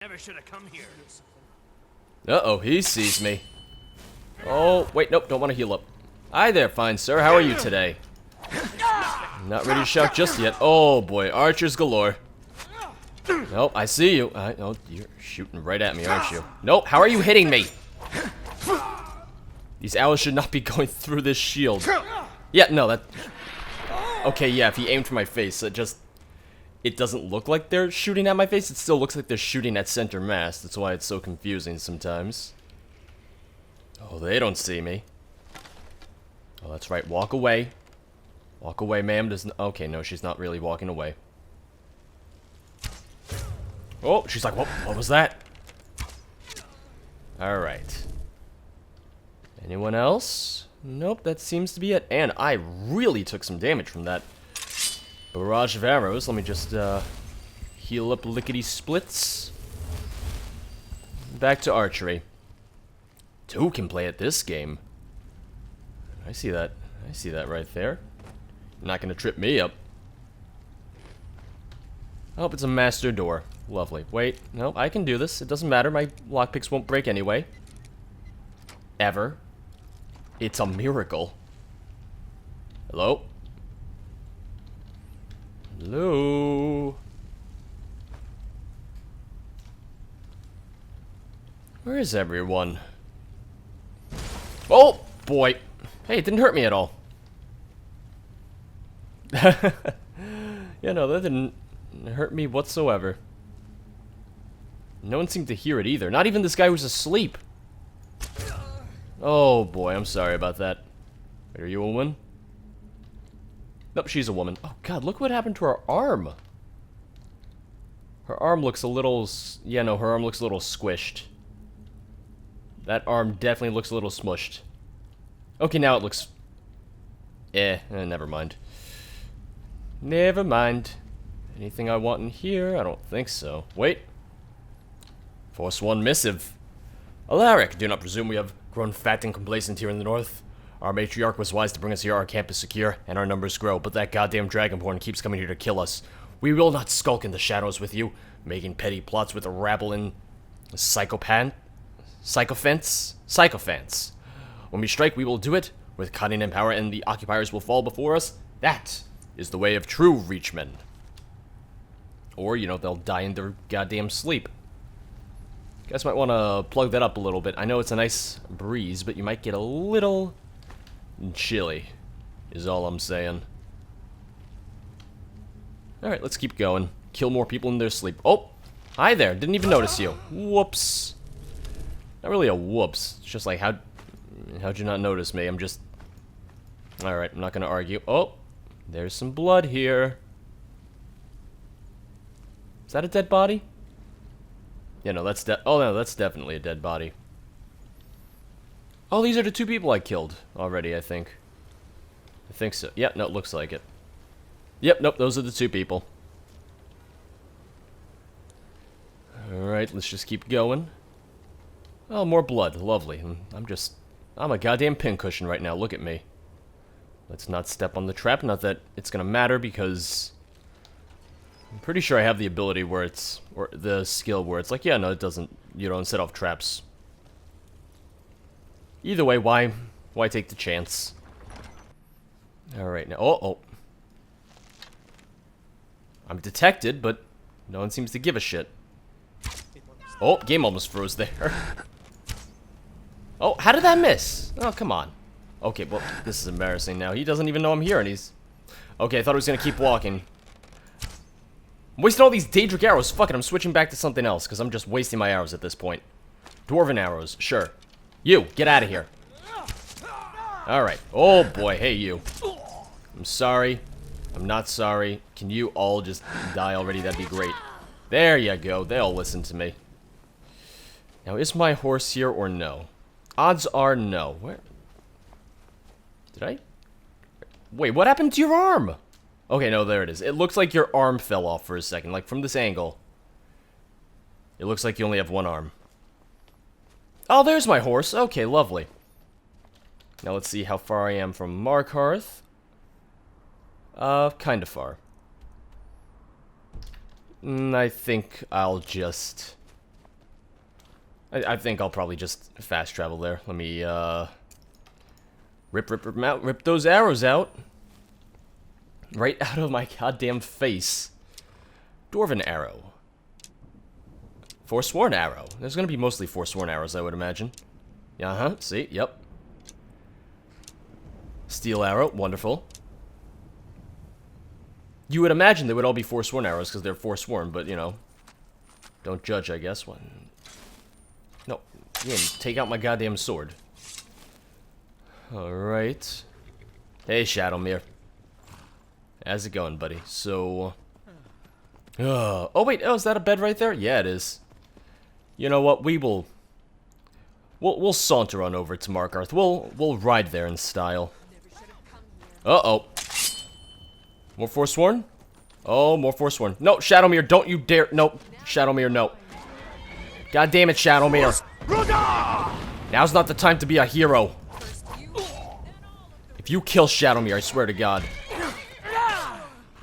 Never should have come here. Uh-oh, he sees me. Oh, wait, nope, don't want to heal up. Hi there, fine sir, how are you today? Not ready to shout just yet. Oh boy, archers galore. Nope, I see you. Oh, you're shooting right at me, aren't you? Nope, how are you hitting me? These arrows should not be going through this shield. Yeah, no, that... Okay, yeah, if he aimed for my face, it doesn't look like they're shooting at my face. It still looks like they're shooting at center mass. That's why it's so confusing sometimes. Oh, they don't see me. Oh, that's right. Walk away. Walk away, ma'am. Okay, no, she's not really walking away. Oh, she's like, what was that? Alright. Anyone else? Nope, that seems to be it. And I really took some damage from that barrage of arrows. Let me just heal up lickety-splits. Back to archery. Two can play at this game. I see that. I see that right there. Not gonna trip me up. I hope it's a master door. Lovely. Wait, no, I can do this. It doesn't matter. My lockpicks won't break anyway. Ever. It's a miracle. Hello? Hello? Where is everyone? Oh, boy. Hey, it didn't hurt me at all. Yeah, no, that didn't hurt me whatsoever. No one seemed to hear it either. Not even this guy who's asleep. Oh, boy, I'm sorry about that. Wait, are you a woman? Nope, she's a woman. Oh, God, look what happened to her arm. Her arm looks a little... Yeah, no, her arm looks a little squished. That arm definitely looks a little smushed. Okay, now it looks... never mind. Never mind. Anything I want in here? I don't think so. Wait. Force 1 missive. Alaric, do not presume we have grown fat and complacent here in the north. Our matriarch was wise to bring us here. Our camp is secure, and our numbers grow, but that goddamn dragonborn keeps coming here to kill us. We will not skulk in the shadows with you, making petty plots with a rabble in... Sycophants? When we strike, we will do it with cunning and power, and the occupiers will fall before us. That is the way of true reachmen. Or, you know, they'll die in their goddamn sleep. You guys might want to plug that up a little bit. I know it's a nice breeze, but you might get a little chilly, is all I'm saying. Alright, let's keep going. Kill more people in their sleep. Oh! Hi there, didn't even notice you. Whoops. Not really a whoops. It's just like, how'd you not notice me? I'm just... Alright, I'm not gonna argue. Oh! There's some blood here. Is that a dead body? Yeah, no, that's oh, no, that's definitely a dead body. Oh, these are the two people I killed already, I think. I think so. Yep, no, it looks like it. Yep, nope, those are the two people. Alright, let's just keep going. Oh, more blood. Lovely. I'm a goddamn pincushion right now. Look at me. Let's not step on the trap. Not that it's gonna matter, because... I'm pretty sure I have the ability where it's... Or the skill where it's like, yeah, no, it doesn't... You don't set off traps. Either way, why take the chance? Alright, now... Oh. I'm detected, but no one seems to give a shit. Oh, game almost froze there. Oh, how did that miss? Oh, come on. Okay, well, this is embarrassing now. He doesn't even know I'm here, and he's... Okay, I thought he was gonna keep walking. I'm wasting all these Daedric arrows. Fuck it, I'm switching back to something else, because I'm just wasting my arrows at this point. Dwarven arrows, sure. You, get out of here. Alright. Oh, boy. Hey, you. I'm sorry. I'm not sorry. Can you all just die already? That'd be great. There you go. They'll listen to me. Now, is my horse here or no? Odds are no. Where? Did I? Wait, what happened to your arm? Okay, no, there it is. It looks like your arm fell off for a second. Like, from this angle. It looks like you only have one arm. Oh, there's my horse. Okay, lovely. Now, let's see how far I am from Markarth. Kind of far. I think I'll just I think I'll probably just fast travel there. Let me, rip those arrows out. Right out of my goddamn face. Dwarven arrow. Forsworn arrow. There's gonna be mostly Forsworn arrows, I would imagine. Uh-huh, see, yep. Steel arrow, wonderful. You would imagine they would all be Forsworn arrows because they're Forsworn, but, you know. Don't judge, I guess. One. No, yeah, take out my goddamn sword. Alright. Hey, Shadowmere. How's it going, buddy? So... oh, wait, oh, is that a bed right there? Yeah, it is. You know what, we'll saunter on over to Markarth. We'll ride there in style. Uh-oh. More Forsworn? Oh, more Forsworn. No, Shadowmere, don't you dare. Nope. Shadowmere, no. God damn it, Shadowmere. Now's not the time to be a hero. If you kill Shadowmere, I swear to God.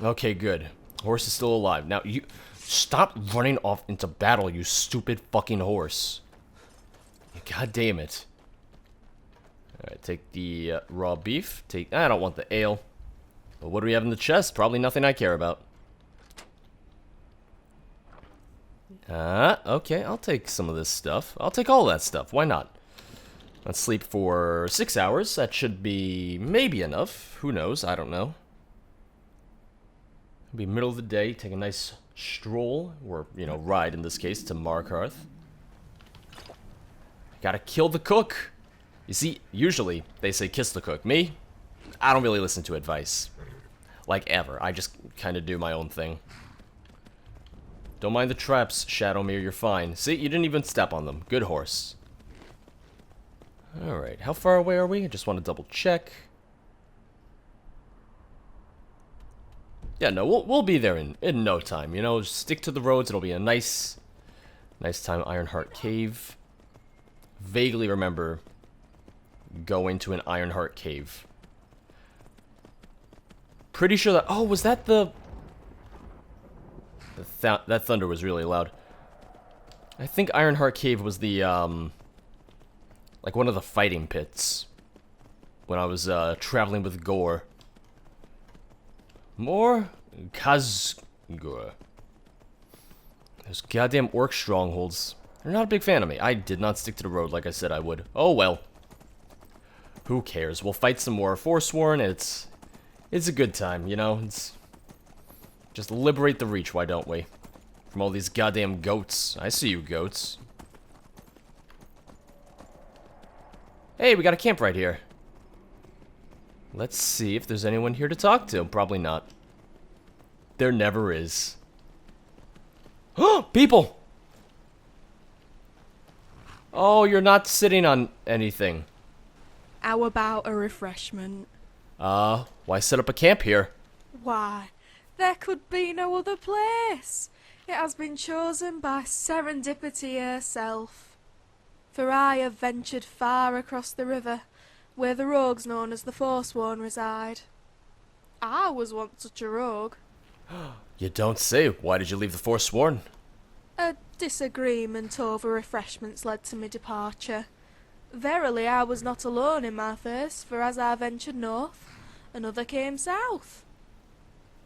Okay, good. Horse is still alive. Now, you... Stop running off into battle, you stupid fucking horse. God damn it. Alright, take the raw beef. I don't want the ale. But what do we have in the chest? Probably nothing I care about. Okay, I'll take some of this stuff. I'll take all that stuff. Why not? Let's sleep for 6 hours. That should be maybe enough. Who knows? I don't know. It'll be middle of the day. Take a nice stroll, or, you know, ride in this case, to Markarth. Gotta kill the cook. You see, usually they say kiss the cook. Me, I don't really listen to advice. Like, ever. I just kind of do my own thing. Don't mind the traps, Shadowmere, you're fine. See, you didn't even step on them. Good horse. Alright, how far away are we? I just want to double check. Yeah, no, we'll be there in no time. You know, stick to the roads. It'll be a nice time. Ironheart Cave. Vaguely remember going to an Ironheart Cave. Pretty sure that... Oh, was that the... That thunder was really loud. I think Ironheart Cave was the, like one of the fighting pits. When I was, traveling with Gore. More Khazgur. Those goddamn orc strongholds. They're not a big fan of me. I did not stick to the road like I said I would. Oh well. Who cares? We'll fight some more Forsworn. It's a good time, you know? It's just liberate the Reach, why don't we? From all these goddamn goats. I see you, goats. Hey, we got a camp right here. Let's see if there's anyone here to talk to. Probably not. There never is. People! Oh, you're not sitting on anything. How about a refreshment? Why set up a camp here? Why, there could be no other place. It has been chosen by serendipity herself. For I have ventured far across the river, where the rogues known as the Forsworn reside. I was once such a rogue. You don't say. Why did you leave the Forsworn? A disagreement over refreshments led to my departure. Verily, I was not alone in my thirst, for as I ventured north, another came south.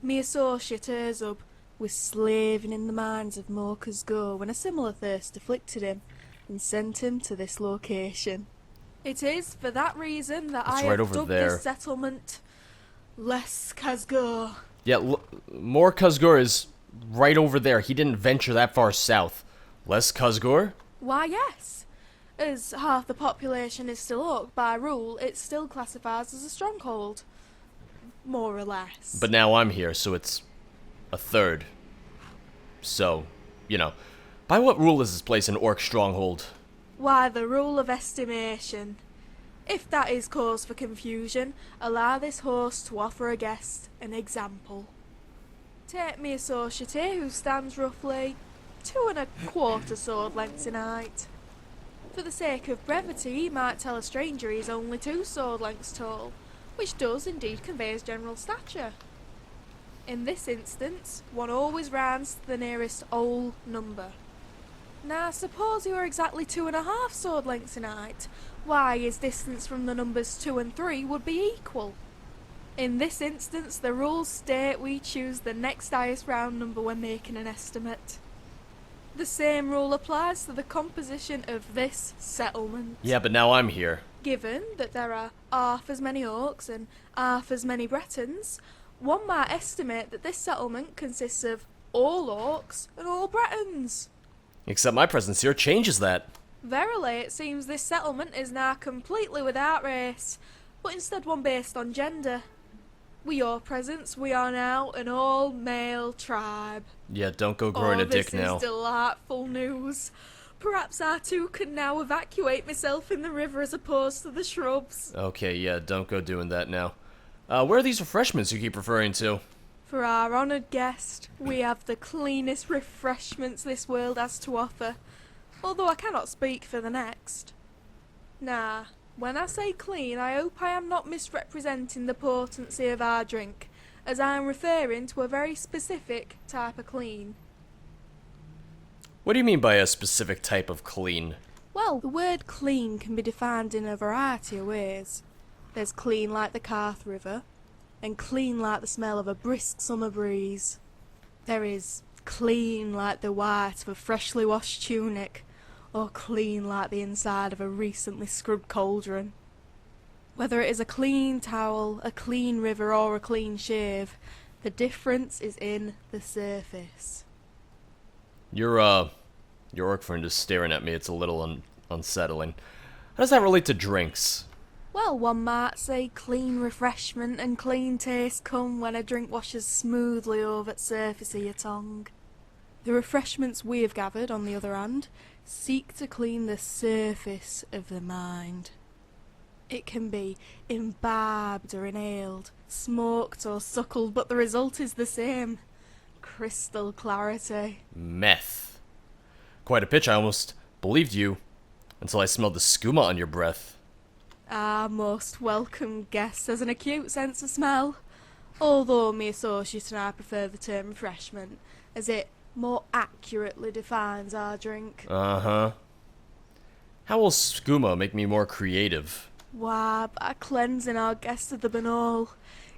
Me associate Erzub was slaving in the mines of Mogo's Go when a similar thirst afflicted him, and sent him to this location. It is for that reason that I have dubbed this settlement Less Khazgur. Yeah, more Khazgur is right over there. He didn't venture that far south. Less Khazgur? Why, yes. As half the population is still orc by rule, it still classifies as a stronghold. More or less. But now I'm here, so it's a third. So, you know, by what rule is this place an orc stronghold? Why, the rule of estimation. If that is cause for confusion, allow this host to offer a guest an example. Take me associate here, who stands roughly 2 1/4 sword lengths in height. For the sake of brevity, he might tell a stranger he is only 2 sword lengths tall, which does indeed convey his general stature. In this instance, one always rounds to the nearest whole number. Now, suppose you are exactly 2.5 sword lengths in height. Why, his distance from the numbers 2 and 3 would be equal. In this instance, the rules state we choose the next highest round number when making an estimate. The same rule applies to the composition of this settlement. Yeah, but now I'm here. Given that there are half as many orcs and half as many Bretons, one might estimate that this settlement consists of all orcs and all Bretons. Except my presence here changes that. Verily, it seems this settlement is now completely without race, but instead one based on gender. With your presence, we are now an all-male tribe. Yeah, don't go growing a dick now. This is delightful news. Perhaps I too can now evacuate myself in the river as opposed to the shrubs. Okay, yeah, don't go doing that now. Where are these refreshments you keep referring to? For our honoured guest, we have the cleanest refreshments this world has to offer, although I cannot speak for the next. Nah, when I say clean, I hope I am not misrepresenting the potency of our drink, as I am referring to a very specific type of clean. What do you mean by a specific type of clean? Well, the word clean can be defined in a variety of ways. There's clean like the Carth River, and clean like the smell of a brisk summer breeze. There is clean like the white of a freshly washed tunic, or clean like the inside of a recently scrubbed cauldron. Whether it is a clean towel, a clean river, or a clean shave, the difference is in the surface. Your orc friend is staring at me. It's a little unsettling. How does that relate to drinks? Well, one might say clean refreshment and clean taste come when a drink washes smoothly over the surface of your tongue. The refreshments we have gathered, on the other hand, seek to clean the surface of the mind. It can be imbibed or inhaled, smoked or suckled, but the result is the same. Crystal clarity. Meth. Quite a pitch. I almost believed you until I smelled the skooma on your breath. Our most welcome guest has an acute sense of smell, although me associate and I prefer the term refreshment, as it more accurately defines our drink. Uh-huh. How will skooma make me more creative? Why, by cleansing our guest of the banal.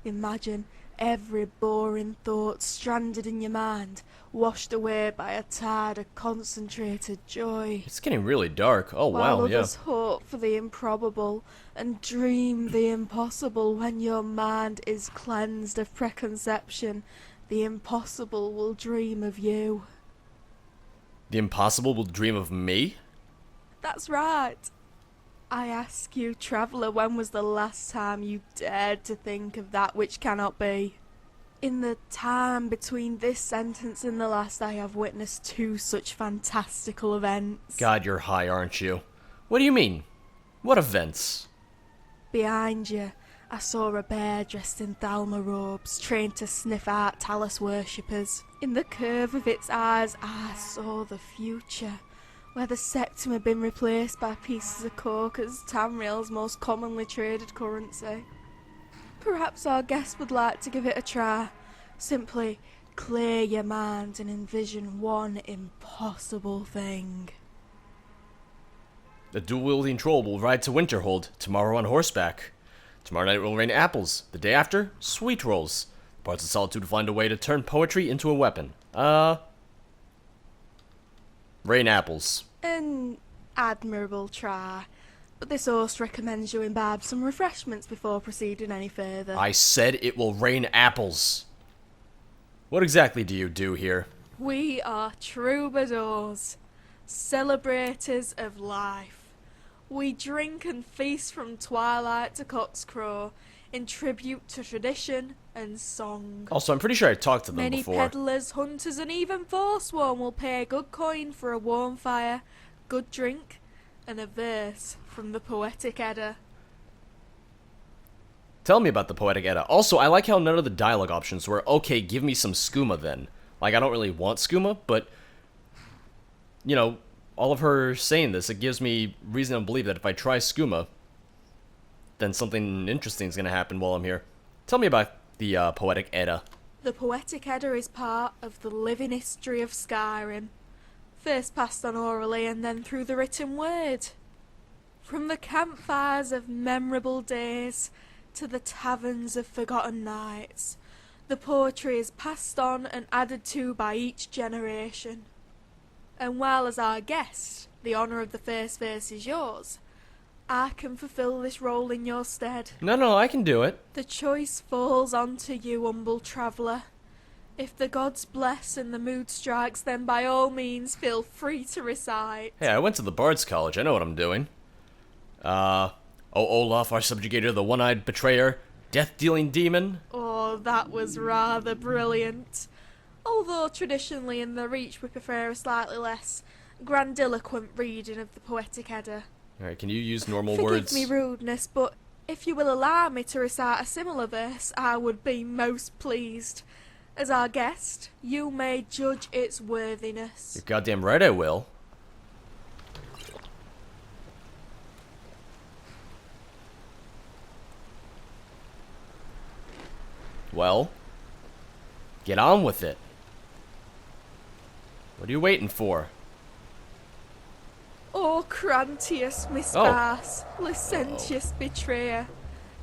Imagine every boring thought stranded in your mind, washed away by a tide of concentrated joy. It's getting really dark. Oh, While wow, yeah. others hope for the improbable and dream the impossible, when your mind is cleansed of preconception, the impossible will dream of you. The impossible will dream of me? That's right. I ask you, traveller, when was the last time you dared to think of that which cannot be? In the time between this sentence and the last, I have witnessed 2 such fantastical events. God, you're high, aren't you? What do you mean? What events? Behind you, I saw a bear dressed in Thalma robes, trained to sniff out Talus worshippers. In the curve of its eyes, I saw the future, where the septum had been replaced by pieces of coke as Tamriel's most commonly traded currency. Perhaps our guest would like to give it a try. Simply clear your mind and envision one impossible thing. The dual-wielding troll will ride to Winterhold, tomorrow on horseback. Tomorrow night it will rain apples. The day after, sweet rolls. Parts of Solitude will find a way to turn poetry into a weapon. Rain apples. An admirable try, but this host recommends you imbibe some refreshments before proceeding any further. I said it will rain apples. What exactly do you do here? We are troubadours, celebrators of life. We drink and feast from twilight to cock's crow, in tribute to tradition and song. Also, I'm pretty sure I talked to them Many before. peddlers, hunters, and even forsworn will pay a good coin for a warm fire, good drink, and a verse from the Poetic Edda. Tell me about the Poetic Edda. Also, I like how none of the dialogue options were, okay, give me some skooma then. Like, I don't really want skooma, but, you know, all of her saying this, it gives me reason to believe that if I try skooma, then something interesting is going to happen while I'm here. Tell me about the Poetic Edda. The Poetic Edda is part of the living history of Skyrim. first passed on orally and then through the written word. From the campfires of memorable days to the taverns of forgotten nights, the poetry is passed on and added to by each generation. And while as our guest, the honour of the first verse is yours, I can fulfil this role in your stead. No, I can do it. The choice falls onto you, humble traveller. If the gods bless and the mood strikes, then by all means feel free to recite. Hey, I went to the Bard's College. I know what I'm doing. Oh, Olaf, our subjugator, the one-eyed betrayer, death-dealing demon. Oh, that was rather brilliant. Although traditionally in the Reach we prefer a slightly less grandiloquent reading of the poetic Edda. Alright, can you use normal Forgive words? me rudeness, but if you will allow me to recite a similar verse, I would be most pleased. As our guest, you may judge its worthiness. You're goddamn right I will. Well, get on with it. What are you waiting for? O Crantius, mispass, licentious betrayer,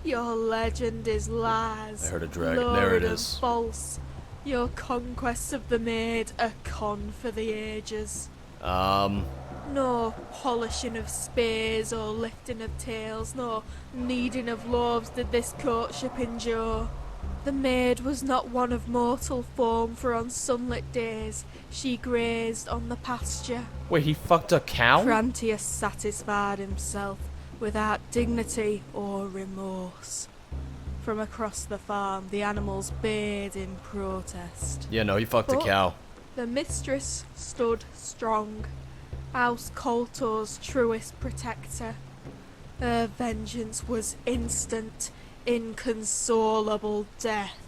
your legend is lies. I heard a dragon. lurid There it and is. False. Your conquests of the maid a con for the ages. No polishing of spears or lifting of tails, nor kneading of loaves did this courtship endure. The maid was not one of mortal form, for on sunlit days she grazed on the pasture. Wait, he fucked a cow? Crantius satisfied himself without dignity or remorse. From across the farm the animals bayed in protest. Yeah, no, he fucked a But cow. the mistress stood strong, House Coltor's truest protector. Her vengeance was instant, inconsolable death.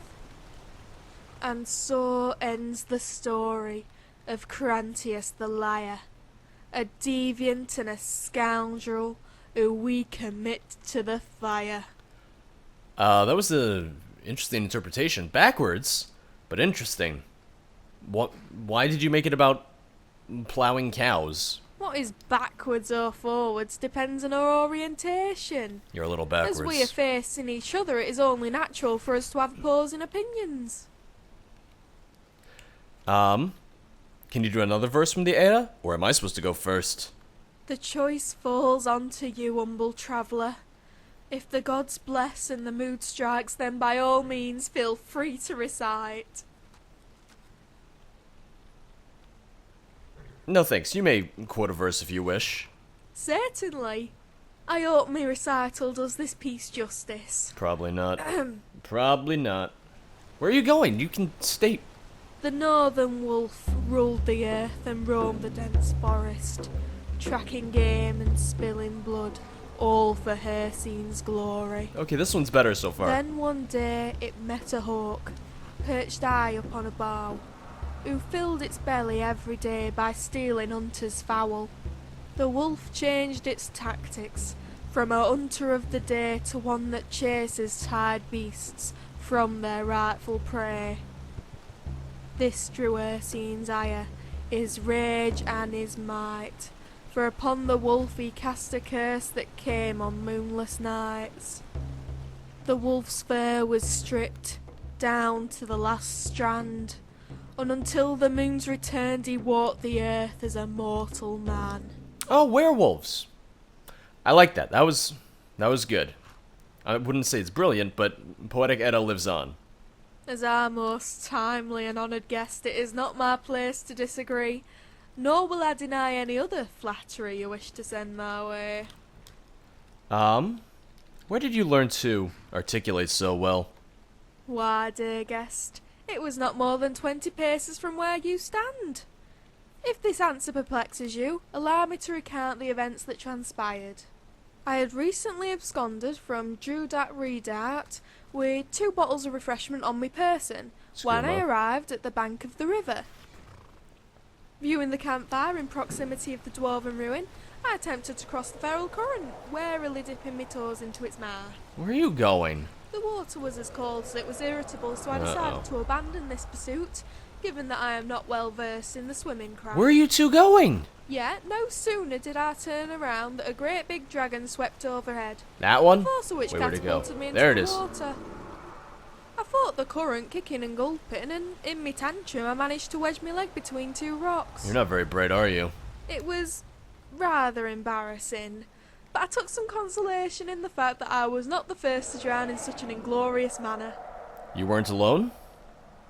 And so ends the story of Crantius the liar, a deviant and a scoundrel who we commit to the fire. That was an interesting interpretation. Backwards, but interesting. Why did you make it about plowing cows? What is backwards or forwards depends on our orientation. You're a little backwards. As we are facing each other, it is only natural for us to have opposing opinions. Can you do another verse from the Edda? Or am I supposed to go first? The choice falls onto you, humble traveller. If the gods bless and the mood strikes, then by all means feel free to recite. No thanks, you may quote a verse if you wish. Certainly. I hope my recital does this piece justice. Probably not. Probably not. Where are you going? You can stay. The northern wolf ruled the earth and roamed the dense forest, tracking game and spilling blood, all for Hersene's glory. Okay, this one's better so far. Then one day it met a hawk, perched high upon a bough, who filled its belly every day by stealing hunters' fowl. The wolf changed its tactics, from a hunter of the day to one that chases tired beasts from their rightful prey. This drew Hersene's ire, his rage and his might, for upon the wolf he cast a curse that came on moonless nights. The wolf's fur was stripped down to the last strand, and until the moon's returned he walked the earth as a mortal man. Oh, werewolves. I like that. That was good. I wouldn't say it's brilliant, but Poetic Edda lives on. As our most timely and honoured guest, it is not my place to disagree, nor will I deny any other flattery you wish to send my way. Where did you learn to articulate so well? Why, dear guest, it was not more than 20 paces from where you stand. If this answer perplexes you, allow me to recount the events that transpired. I had recently absconded from Drudat Redat with 2 bottles of refreshment on my person when I Screamo. arrived at the bank of the river. Viewing the campfire in proximity of the dwarven ruin, I attempted to cross the feral current, warily dipping my toes into its mouth. Where are you going? The water was as cold as it was irritable, so I Uh-oh. decided to abandon this pursuit, given that I am not well versed in the swimming craft. Where are you two going? Yet, no sooner did I turn around that a great big dragon swept overhead. That one? The force of which Wait, where'd it go? catapulted me into There it the is. water. I fought the current kicking and gulping, and in me tantrum I managed to wedge my leg between two rocks. You're not very bright, are you? It was rather embarrassing, but I took some consolation in the fact that I was not the first to drown in such an inglorious manner. You weren't alone?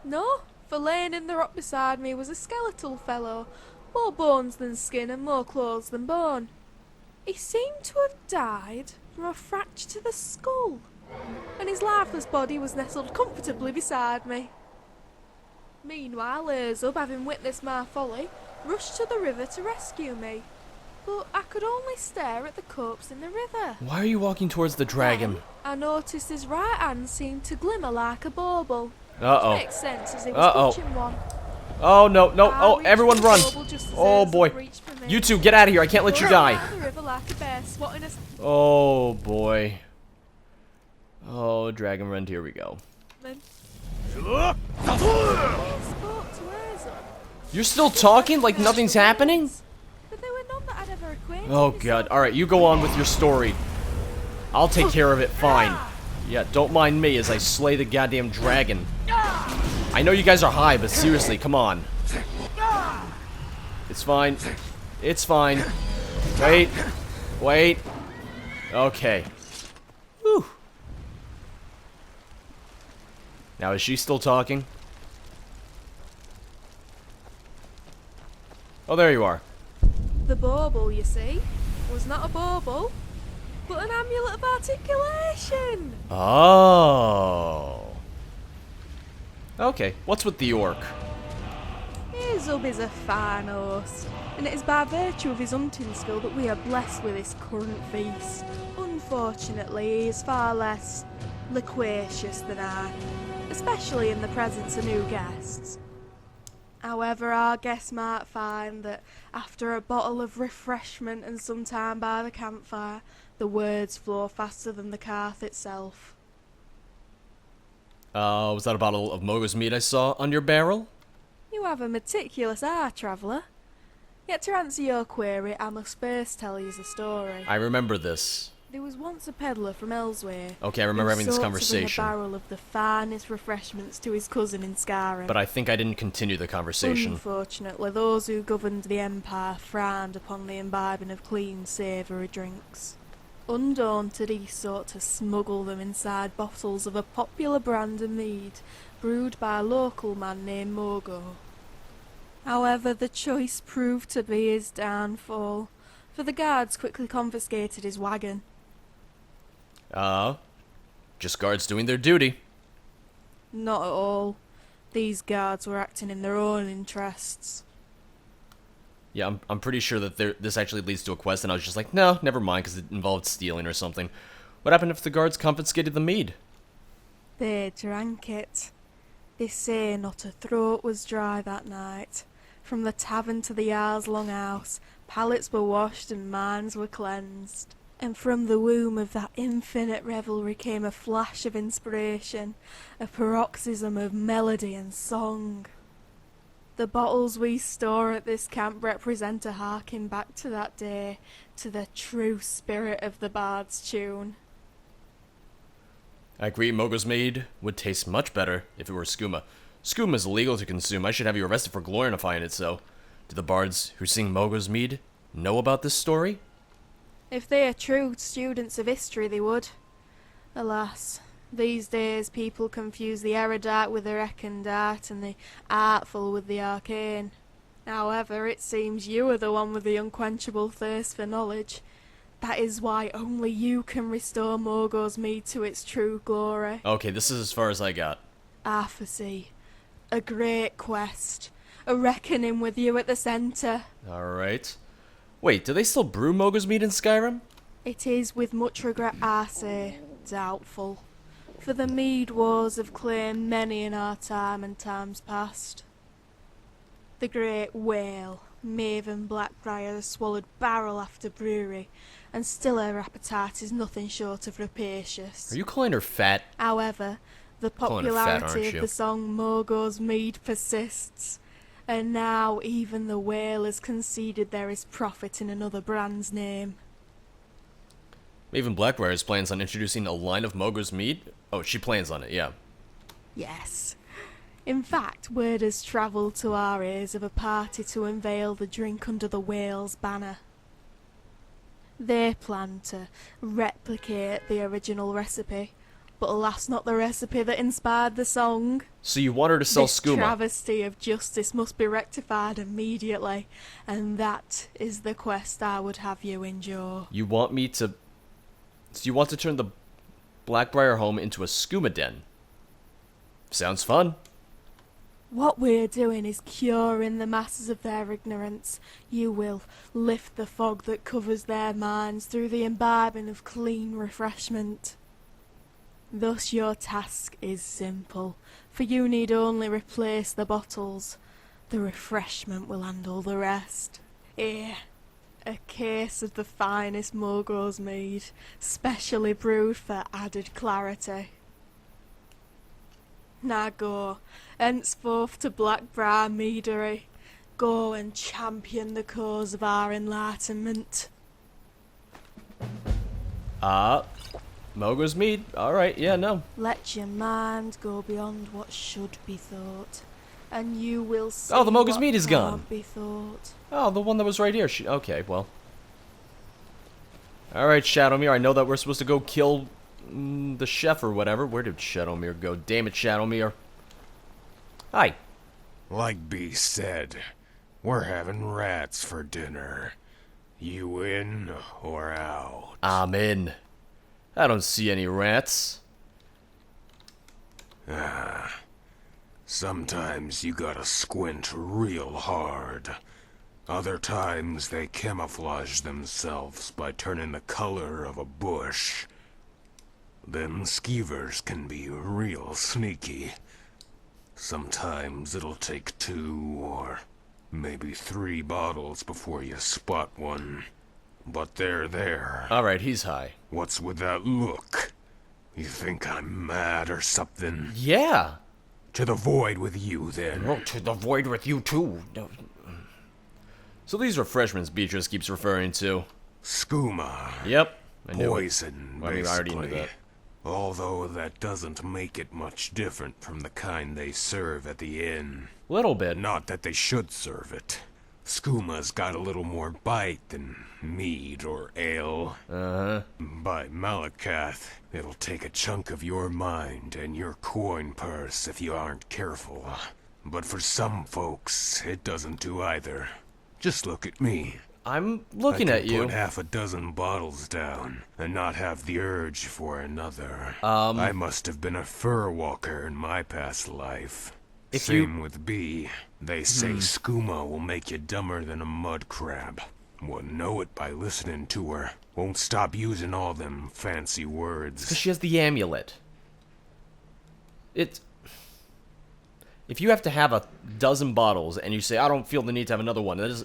No, for laying in the rock beside me was a skeletal fellow, more bones than skin and more clothes than bone. He seemed to have died from a fracture to the skull, and his lifeless body was nestled comfortably beside me. Meanwhile, Erzub, having witnessed my folly, rushed to the river to rescue me, but I could only stare at the corpse in the river. Why are you walking towards the dragon? Then I noticed his right hand seemed to glimmer like a bauble. Uh-oh. Which makes sense as he was touching one. Oh, no, no. I Oh, reached everyone for the run. bauble just as Oh, Erzub boy. reached for me. You two, get out of here. I can't let you die. Down the river like a bear, swatting us. Oh, boy. Oh, Dragon Rend, here we go. I spoke to Erzub. You're still talking like nothing's happening? But there were none that I'd ever acquainted Oh, myself God. Alright, you go on with your story. I'll take care of it, fine. Yeah, don't mind me as I slay the goddamn dragon. I know you guys are high, but seriously, come on. It's fine. It's fine. Wait. Wait. Okay. Whew. Now, is she still talking? Oh, there you are. The bauble, you see, was not a bauble, but an amulet of articulation. Oh. Okay, what's with the orc? Erzub is a fine host, and it is by virtue of his hunting skill that we are blessed with this current feast. Unfortunately, he is far less loquacious than I, especially in the presence of new guests. However, our guests might find that after a bottle of refreshment and some time by the campfire, the words flow faster than the Carth itself. Was that a bottle of Mogo's Mead I saw on your barrel? You have a meticulous eye, traveller. Yet to answer your query, I must first tell you the story. I remember this. There was once a peddler from Elsewhere. Okay, I remember having this sought to conversation. bring a barrel of the finest refreshments to his cousin in Skyrim. But I think I didn't continue the conversation. Unfortunately, those who governed the Empire frowned upon the imbibing of clean, savoury drinks. Undaunted, he sought to smuggle them inside bottles of a popular brand of mead, brewed by a local man named Mogo. However, the choice proved to be his downfall, for the guards quickly confiscated his wagon. Just guards doing their duty. Not at all. These guards were acting in their own interests. Yeah, I'm pretty sure that this actually leads to a quest, and I was just like, no, never mind, because it involved stealing or something. What happened if the guards confiscated the mead? They drank it. They say not a throat was dry that night. From the tavern to the Jarl's longhouse, palates were washed and minds were cleansed. And from the womb of that infinite revelry came a flash of inspiration, a paroxysm of melody and song. The bottles we store at this camp represent a harking back to that day, to the true spirit of the bard's tune. I agree Mogo's Mead would taste much better if it were skooma. Skooma is illegal to consume. I should have you arrested for glorifying it so. Do the bards who sing Mogo's Mead know about this story? If they are true students of history, they would. Alas, these days people confuse the erudite with the recondite and the artful with the arcane. However, it seems you are the one with the unquenchable thirst for knowledge. That is why only you can restore Mogo's Mead to its true glory. Okay, this is as far as I got. I foresee a great quest, a reckoning with you at the centre. Alright. Wait, do they still brew Mogo's Mead in Skyrim? It is with much regret I say, doubtful. For the mead wars have claimed many in our time and times past. The great whale, Maven Blackbriar, has swallowed barrel after brewery, and still her appetite is nothing short of rapacious. Are you calling her fat? However, The Calling her fat, popularity aren't of you? the song Mogo's Mead persists, and now even the whale has conceded there is profit in another brand's name. Even Blackbriar's plans on introducing a line of Mogo's Mead? Oh, she plans on it, yeah. Yes. In fact, word has travelled to our ears of a party to unveil the drink under the whale's banner. They plan to replicate the original recipe, but alas, not the recipe that inspired the song. So you want her to sell This skooma? travesty of justice must be rectified immediately, and that is the quest I would have you endure. You want me to... So you want to turn the Blackbriar home into a skooma den? Sounds fun. What we're doing is curing the masses of their ignorance. You will lift the fog that covers their minds through the imbibing of clean refreshment. Thus your task is simple, for you need only replace the bottles. The refreshment will handle the rest. Here, a case of the finest Mogo's Mead, specially brewed for added clarity. Now go, henceforth to Blackbriar Meadery. Go and champion the cause of our enlightenment. Mogo's Mead. Alright, yeah, no. Let your mind go beyond what should be thought, and you will see Oh, the Mogo's what Mead is gone. can't be thought. Oh, the one that was right here. Okay, well. Alright, Shadowmere, I know that we're supposed to go kill the chef or whatever. Where did Shadowmere go? Damn it, Shadowmere. Hi. Like B said, we're having rats for dinner. You in or out? I'm in. I don't see any rats. Sometimes you gotta squint real hard. Other times they camouflage themselves by turning the color of a bush. Them skeevers can be real sneaky. Sometimes it'll take 2 or maybe 3 bottles before you spot one. But they're there. Alright, he's high. What's with that look? You think I'm mad or something? Yeah. To the void with you, then. Oh, to the void with you, too. So these refreshments Beatrice keeps referring to. Skooma. Yep. I knew it. Poison, Well, I mean, I already knew basically. that. Although that doesn't make it much different from the kind they serve at the inn. Little bit. Not that they should serve it. Skooma's got a little more bite than mead or ale. Uh-huh. By Malakath, it'll take a chunk of your mind and your coin purse if you aren't careful. But for some folks, it doesn't do either. Just look at me. I'm looking I at can you. put half a dozen bottles down and not have the urge for another. Um, I must have been a fur walker in my past life. If Same with B. They say skooma will make you dumber than a mud crab. Wouldn't know it by listening to her. Won't stop using all them fancy words. Because she has the amulet. If you have to have a dozen bottles and you say, I don't feel the need to have another one, that is...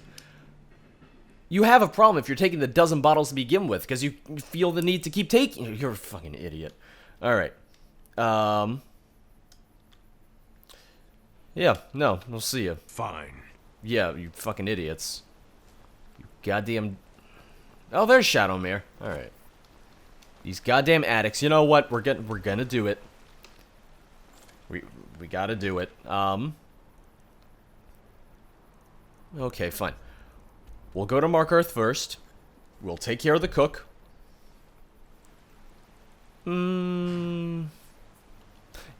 You have a problem if you're taking the dozen bottles to begin with, because you feel the need to keep taking... You're a fucking idiot. Alright. Yeah, no, we'll see you. Fine. Yeah, you fucking idiots. You goddamn... Oh, there's Shadowmere. Alright. These goddamn addicts. You know what? We're gonna do it. We gotta do it. Okay, fine. We'll go to Mark Earth first. We'll take care of the cook.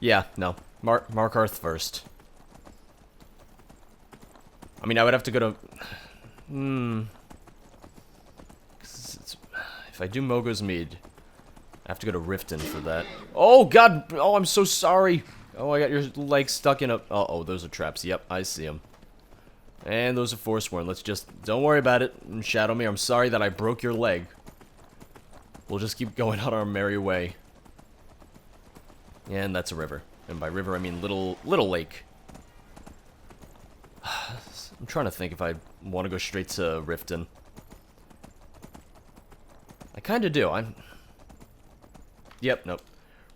Yeah, no. Mark Earth first. I mean, I would have to go to... 'Cause if I do Mogo's Mead, I have to go to Riften for that. Oh, God! Oh, I'm so sorry! Oh, I got your leg stuck in a... Uh-oh, those are traps. Yep, I see them. And those are Forsworn. Let's just... Don't worry about it, Shadowmere. I'm sorry that I broke your leg. We'll just keep going on our merry way. And that's a river. And by river, I mean little lake. I'm trying to think if I want to go straight to Riften. I kind of do. Yep, nope.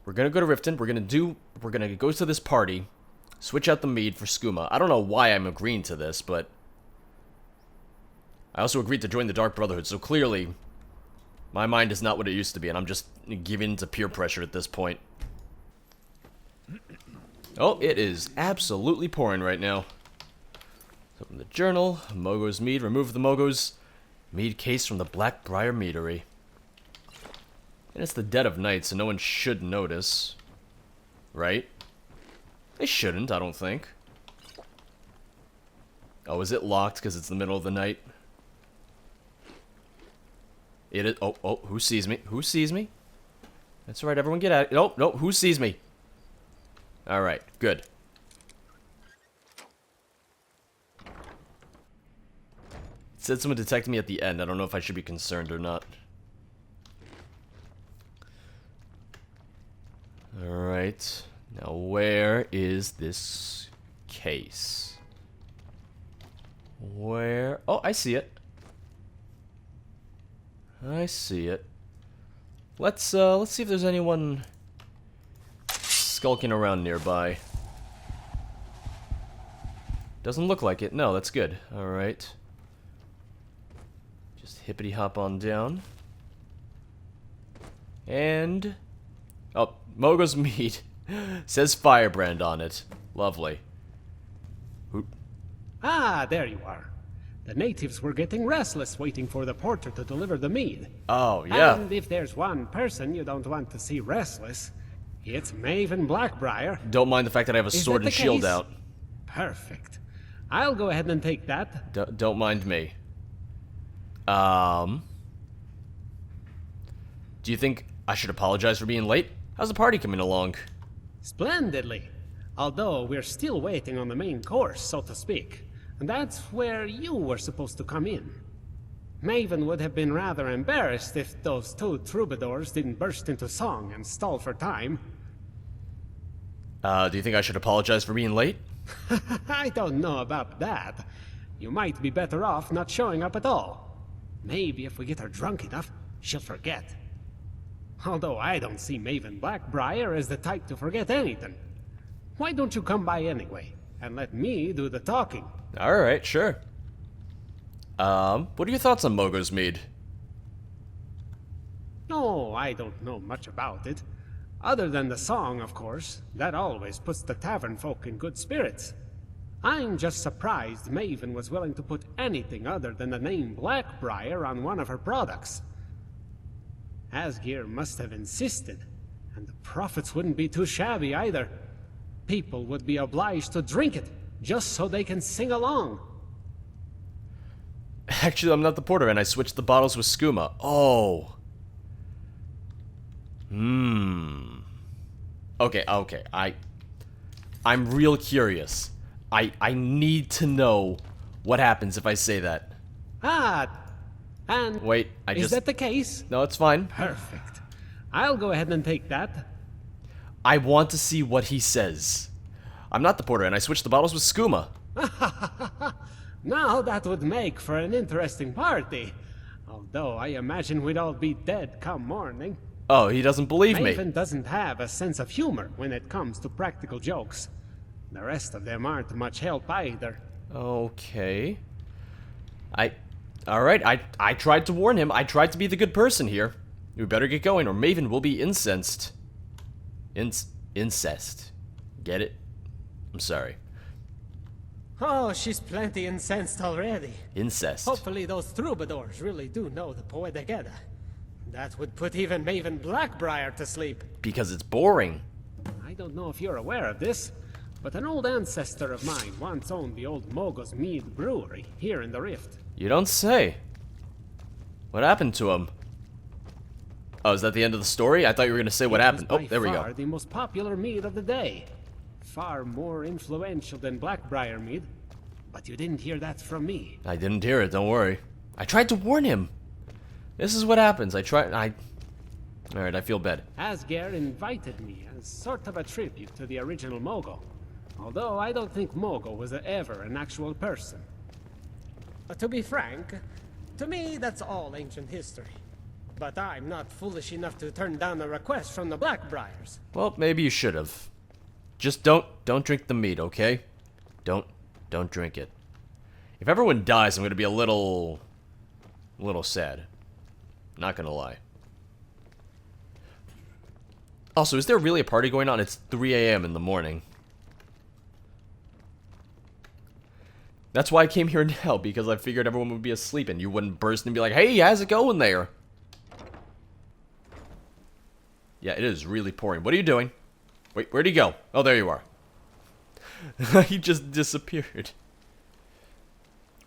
We're gonna go to Riften. We're we're gonna go to this party, switch out the mead for skooma. I don't know why I'm agreeing to this, but I also agreed to join the Dark Brotherhood, so clearly my mind is not what it used to be, and I'm just giving to peer pressure at this point. Oh, it is absolutely pouring right now. Open the journal. Mogo's mead. Remove the Mogo's mead case from the Blackbriar Meadery. And it's the dead of night, so no one should notice. Right? They shouldn't, I don't think. Oh, is it locked because it's the middle of the night? It is. Oh, who sees me? Who sees me? That's right, everyone get out. No, who sees me? Alright, good. It said someone detected me at the end. I don't know if I should be concerned or not. Alright. Now, where is this case? Where? Oh, I see it. I see it. Let's see if there's anyone skulking around nearby. Doesn't look like it. No, that's good. Alright. Just hippity hop on down. And... oh, Mogo's mead. Says Firebrand on it. Lovely. Who? Ah, there you are. The natives were getting restless waiting for the porter to deliver the mead. Oh, yeah. And if there's one person you don't want to see restless, it's Maven Blackbriar. Don't mind the fact that I have a sword and shield out. Perfect. I'll go ahead and take that. Don't mind me. Do you think I should apologize for being late? How's the party coming along? Splendidly. Although we're still waiting on the main course, so to speak. And that's where you were supposed to come in. Maven would have been rather embarrassed if those two troubadours didn't burst into song and stall for time. Do you think I should apologize for being late? I don't know about that. You might be better off not showing up at all. Maybe if we get her drunk enough, she'll forget. Although I don't see Maven Blackbriar as the type to forget anything. Why don't you come by anyway, and let me do the talking? Alright, sure. What are your thoughts on Mogo's mead? Oh, I don't know much about it. Other than the song, of course. That always puts the tavern folk in good spirits. I'm just surprised Maven was willing to put anything other than the name Blackbriar on one of her products. Asgeir must have insisted, and the profits wouldn't be too shabby either. People would be obliged to drink it, just so they can sing along. Actually, I'm not the porter, and I switched the bottles with skooma. Oh. Okay. I'm real curious. I need to know what happens if I say that. Ah, and wait, is that the case? No, it's fine. Perfect. I'll go ahead and take that. I want to see what he says. I'm not the porter, and I switched the bottles with skooma. Now that would make for an interesting party. Although I imagine we'd all be dead come morning. Oh, he doesn't believe me. Maven doesn't have a sense of humor when it comes to practical jokes. The rest of them aren't much help either. Okay. Alright, I tried to warn him. I tried to be the good person here. We better get going, or Maven will be incensed. Incest. Get it? I'm sorry. Oh, she's plenty incensed already. Incest. Hopefully those troubadours really do know the Poetic Edda. That would put even Maven Blackbriar to sleep. Because it's boring. I don't know if you're aware of this, but an old ancestor of mine once owned the old Mogo's Mead brewery here in the Rift. You don't say. What happened to him? Oh, is that the end of the story? I thought you were going to say what happened. Oh, there we go. It was the most popular mead of the day. Far more influential than Blackbriar mead. But you didn't hear that from me. I didn't hear it, don't worry. I tried to warn him. This is what happens. Alright, I feel bad. Asgeir invited me as sort of a tribute to the original Mogo. Although I don't think Mogo was ever an actual person. To be frank, to me that's all ancient history. But I'm not foolish enough to turn down a request from the Blackbriars. Well, maybe you should have. Just don't drink the mead, okay? Don't drink it. If everyone dies, I'm gonna be a little sad. Not gonna lie. Also, is there really a party going on? It's 3 a.m. in the morning. That's why I came here now, because I figured everyone would be asleep and you wouldn't burst and be like, hey, how's it going there? Yeah, it is really pouring. What are you doing? Wait, where'd he go? Oh, there you are. He just disappeared.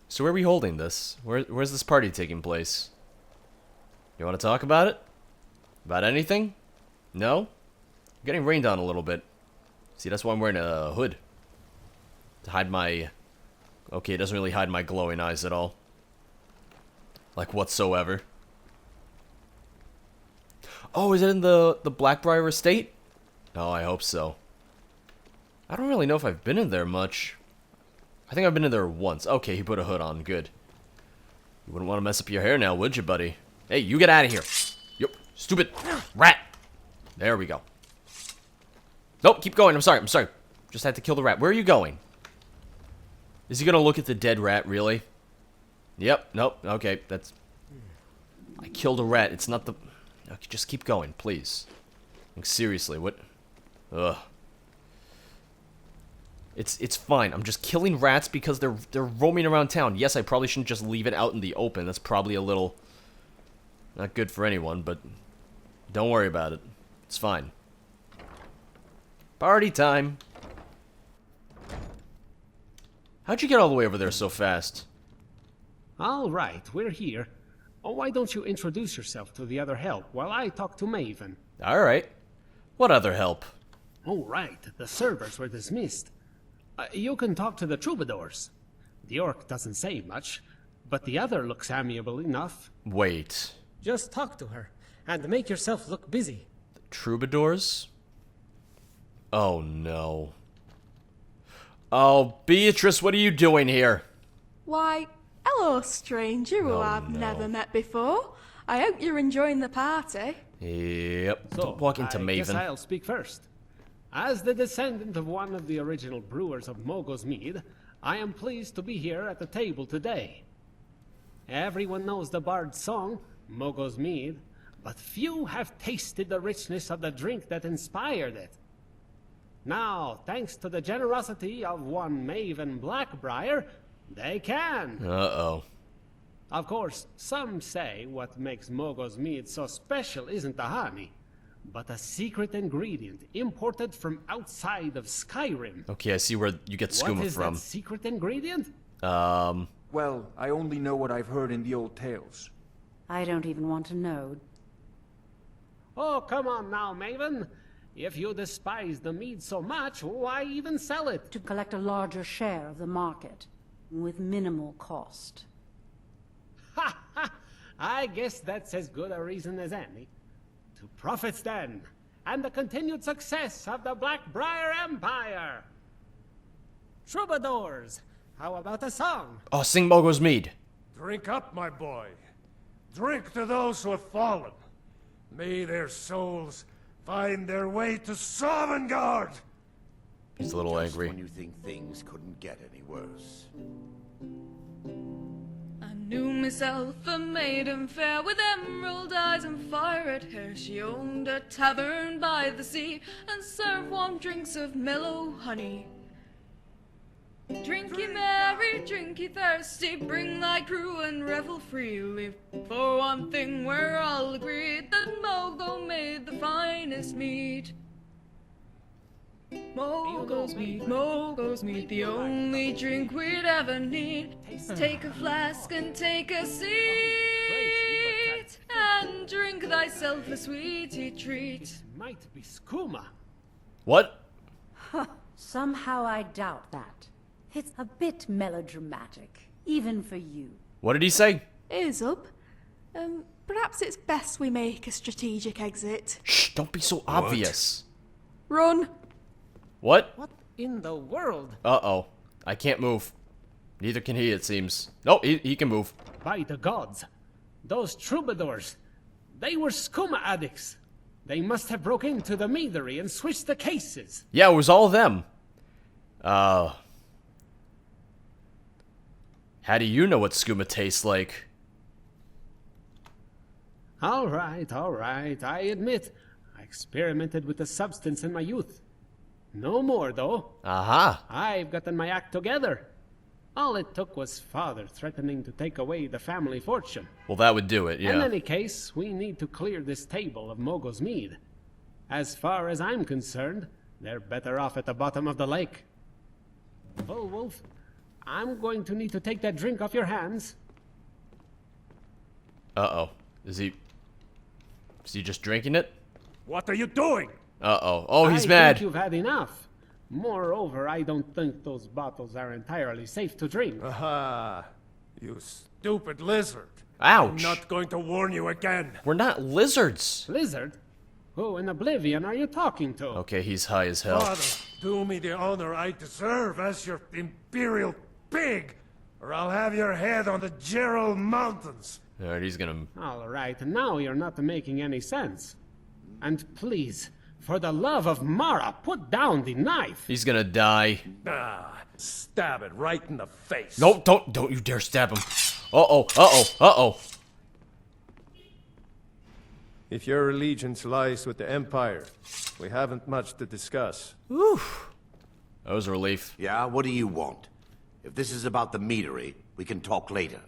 So where are we holding this? Where's this party taking place? You want to talk about it? About anything? No? I'm getting rained on a little bit. See, that's why I'm wearing a hood. To hide my... Okay, it doesn't really hide my glowing eyes at all. Like, whatsoever. Oh, is it in the Blackbriar estate? Oh, I hope so. I don't really know if I've been in there much. I think I've been in there once. Okay, he put a hood on. Good. You wouldn't want to mess up your hair now, would you, buddy? Hey, you get out of here. Yep, stupid rat. There we go. Nope, keep going. I'm sorry. Just had to kill the rat. Where are you going? Is he gonna look at the dead rat, really? Yep, nope, okay, that's... I killed a rat, it's not the... Okay, just keep going, please. Like, seriously, what... Ugh. It's fine, I'm just killing rats because they're roaming around town. Yes, I probably shouldn't just leave it out in the open, that's probably a little... Not good for anyone, but... Don't worry about it. It's fine. Party time! How'd you get all the way over there so fast? All right, we're here. Oh, why don't you introduce yourself to the other help while I talk to Maven? Alright. What other help? Oh, right, the servers were dismissed. You can talk to the troubadours. The orc doesn't say much, but the other looks amiable enough. Wait. Just talk to her, and make yourself look busy. Troubadours? Oh no. Oh, Beatrice, what are you doing here? Why, hello, stranger who Oh, I've no. never met before. I hope you're enjoying the party. Yep. So, Don't walk into I guess Maven. I'll speak first. As the descendant of one of the original brewers of Mogo's Mead, I am pleased to be here at the table today. Everyone knows the bard's song, Mogo's Mead, but few have tasted the richness of the drink that inspired it. Now, thanks to the generosity of one Maven Blackbriar, they can. Uh-oh. Of course, some say what makes Mogo's Mead so special isn't the honey, but a secret ingredient imported from outside of Skyrim. Okay, I see where you get skooma What is from. that secret ingredient? Well, I only know what I've heard in the old tales. I don't even want to know. Oh, come on now, Maven. If you despise the mead so much, why even sell it? To collect a larger share of the market, with minimal cost. Ha ha! I guess that's as good a reason as any. To profits then, and the continued success of the Blackbriar Empire. Troubadours, how about a song? Oh, sing Mogo's Mead. Drink up, my boy. Drink to those who have fallen. May their souls find their way to Sovngarde! He's a little Just angry. when you think things couldn't get any worse. I knew myself a maiden fair with emerald eyes and fire-red hair. She owned a tavern by the sea and served warm drinks of mellow honey. Drink ye merry, drink ye thirsty, bring thy crew and revel freely. For one thing we're all agreed, that Mogo made the finest mead. Mogo's mead, the only drink we'd ever need. Take a flask and take a seat, and drink thyself a sweetie treat. Might be skooma. What? Somehow I doubt that. It's a bit melodramatic, even for you. What did he say? Ears up. Perhaps it's best we make a strategic exit. Shh, don't be so obvious. Run! What? What in the world? Uh-oh. I can't move. Neither can he, it seems. No, he can move. By the gods, those troubadours, they were skooma addicts. They must have broke into the meadery and switched the cases. Yeah, it was all them. How do you know what skooma tastes like? All right. I admit, I experimented with the substance in my youth. No more, though. Aha. I've gotten my act together. All it took was father threatening to take away the family fortune. Well, that would do it, yeah. In any case, we need to clear this table of Mogo's Mead. As far as I'm concerned, they're better off at the bottom of the lake. Oh, Wolf, I'm going to need to take that drink off your hands. Uh-oh. Is he just drinking it? What are you doing? Uh-oh. Oh, he's I mad. think you've had enough. Moreover, I don't think those bottles are entirely safe to drink. Aha! You stupid lizard. Ouch. I'm not going to warn you again. We're not lizards. Lizard? Who in Oblivion are you talking to? Okay, he's high as hell. Father, do me the honor I deserve as your imperial pig, or I'll have your head on the Gerald Mountains. Alright, he's gonna... All right, now you're not making any sense. And please, for the love of Mara, put down the knife. He's gonna die. Ah, stab it right in the face. No, don't you dare stab him. Uh-oh. If your allegiance lies with the Empire, we haven't much to discuss. Whew. That was a relief. Yeah, what do you want? If this is about the meadery, we can talk later.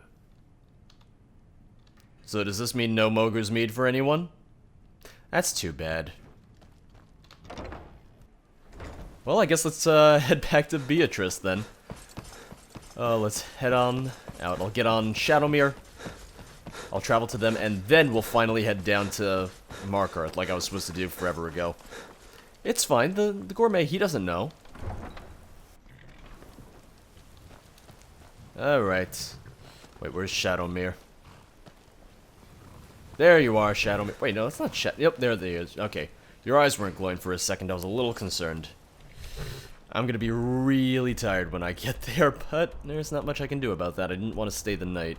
So does this mean no Mogo's Mead for anyone? That's too bad. Well, I guess let's head back to Beatrice then. Let's head on out. I'll get on Shadowmere. I'll travel to them, and then we'll finally head down to Markarth, like I was supposed to do forever ago. It's fine. The gourmet, he doesn't know. Alright. Wait, where's Shadowmere? There you are, Shadowmere. Wait, no, that's not Yep, there they is. Okay. Your eyes weren't glowing for a second. I was a little concerned. I'm gonna be really tired when I get there, but there's not much I can do about that. I didn't want to stay the night.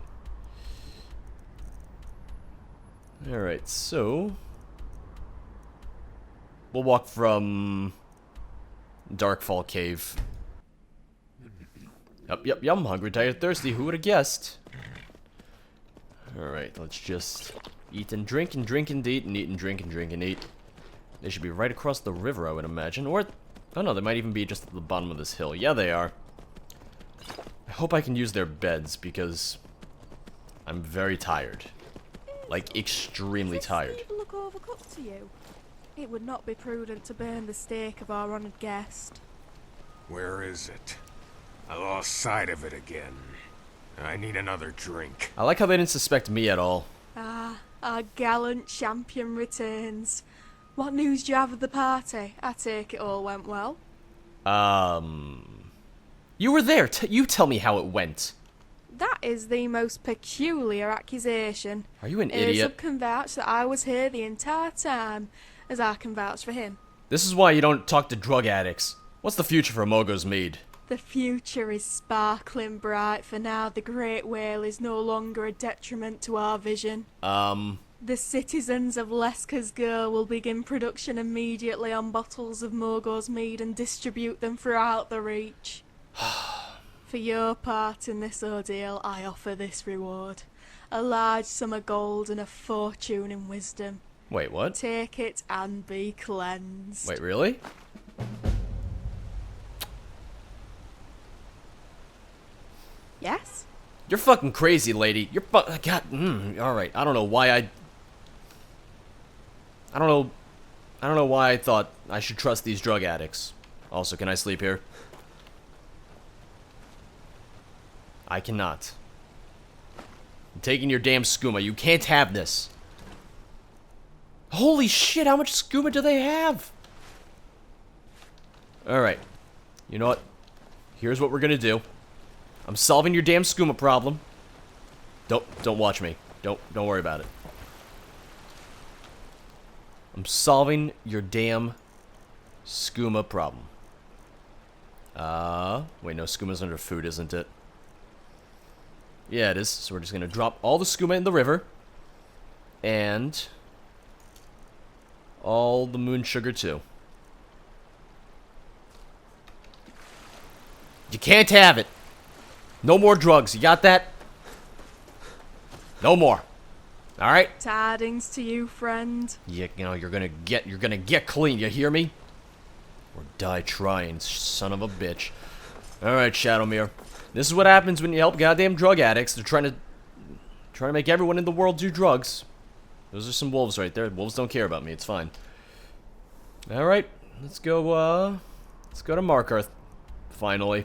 Alright, so... we'll walk from... Darkfall Cave. Yep, I'm hungry, tired, thirsty. Who would have guessed? Alright, let's just eat and drink and drink and eat and eat and drink and drink and eat. They should be right across the river, I would imagine. Or... oh no, they might even be just at the bottom of this hill. Yeah, they are. I hope I can use their beds, because... I'm very tired. Like, extremely tired. Does this look overcooked to you? It would not be prudent to burn the steak of our honoured guest. Where is it? I lost sight of it again. I need another drink. I like how they didn't suspect me at all. Ah, our gallant champion returns. What news do you have of the party? I take it all went well. You were there. You tell me how it went. That is the most peculiar accusation. Are you an Some idiot? can vouch that I was here the entire time, as I can vouch for him. This is why you don't talk to drug addicts. What's the future for Mogo's Mead? The future is sparkling bright, for now the Great Whale is no longer a detriment to our vision. The citizens of Lesca's Girl will begin production immediately on bottles of Mogo's Mead and distribute them throughout the Reach. For your part in this ordeal, I offer this reward. A large sum of gold and a fortune in wisdom. Wait, what? Take it and be cleansed. Wait, really? Yes? You're fucking crazy, lady. You're God, alright. I don't know why I don't know why I thought I should trust these drug addicts. Also, can I sleep here? I cannot. I'm taking your damn skooma. You can't have this. Holy shit, how much skooma do they have? Alright. You know what? Here's what we're gonna do. I'm solving your damn skooma problem. Don't watch me. Don't worry about it. I'm solving your damn skooma problem. Wait, no, skooma's under food, isn't it? Yeah, it is. So we're just gonna drop all the skooma in the river. And all the moon sugar too. You can't have it. No more drugs. You got that? No more. All right? Tidings to you, friend. You know, you're gonna get clean. You hear me? Or die trying, son of a bitch. All right, Shadowmere. This is what happens when you help goddamn drug addicts. They're trying to make everyone in the world do drugs. Those are some wolves right there. Wolves don't care about me. It's fine. All right, let's go to Markarth. Finally.